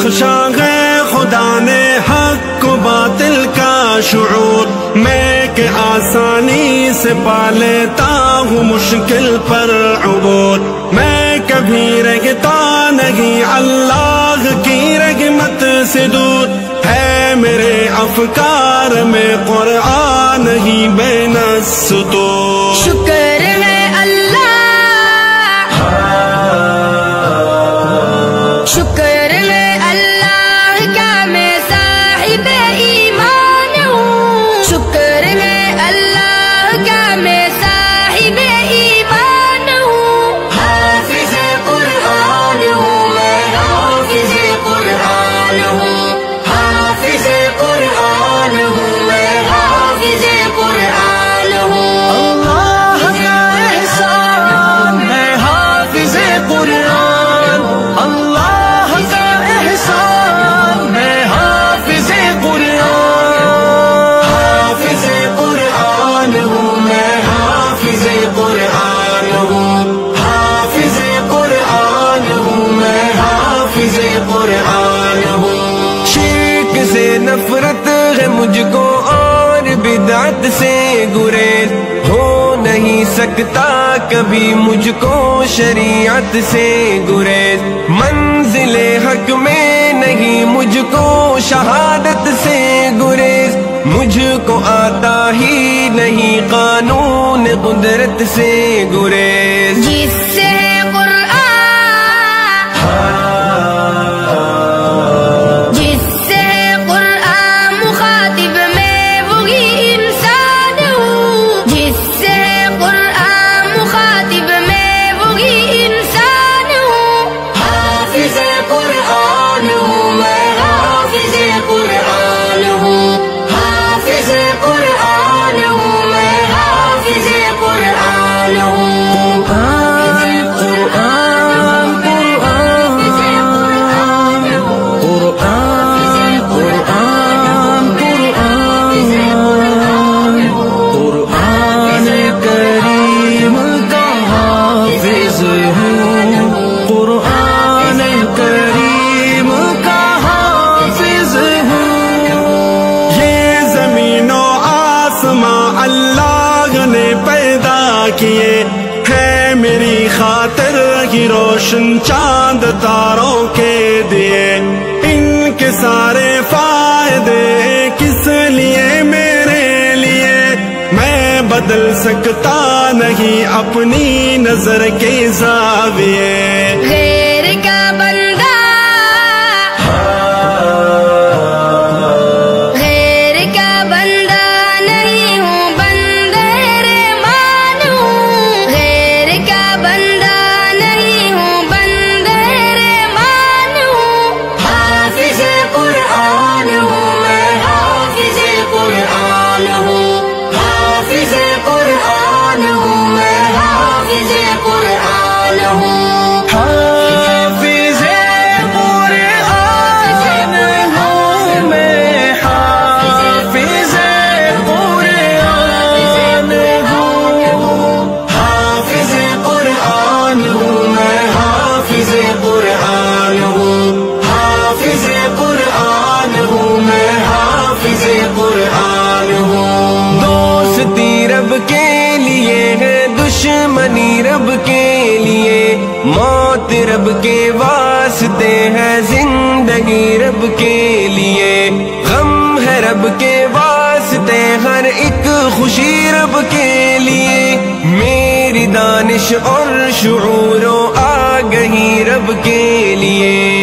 بخشا ہے خدا نے حق و باطل کا شعور، میں کہ آسانی سے پا لیتا ہوں مشکل پر عبور، میں کبھی رہتا نہیں اللہ کی رحمت سے دور، ہے میرے افکار میں قرآن ہی بین السطور۔ شکر ہے اللہ، شکر ہے اللہ کا میں صاحب ایمان ہوں، شکر ہے اللہ کا میں صاحب ایمان ہوں، حافظ قرآن ہوں میں، حافظ قرآن ہوں، حافظ قرآن ہوں میں، حافظ قرآن ہوں۔ اللہ کا احسان ہے حافظ قرآن، اللہ کا احسان ہے حافظ قرآن، حافظ قرآن ہوں میں، حافظ قرآن ہوں، حافظ قرآن ہوں میں، حافظ قرآن ہوں۔ شرک سے نفرت ہے مجھ کو اور بدعت سے گریز، ہو نہیں سکتا کبھی مجھ کو شریعت سے گریز، منزل حق میں نہیں مجھ کو شہادت سے گریز، مجھ کو آتا ہی نہیں قانون قدرت سے گریز، جس سے کیے ہے میری خاطر کی روشن چاند تاروں کے دیے، ان کے سارے فائدے کس لیے میرے لیے، میں بدل سکتا نہیں اپنی نظر کے زاویے، غیر کا بندہ دشمنی رب کے لیے، موت رب کے واسطے ہے، زندگی رب کے لیے، غم ہے رب کے واسطے، ہر ایک خوشی رب کے لیے، میری دانش اور شعور و آگہی رب کے لیے۔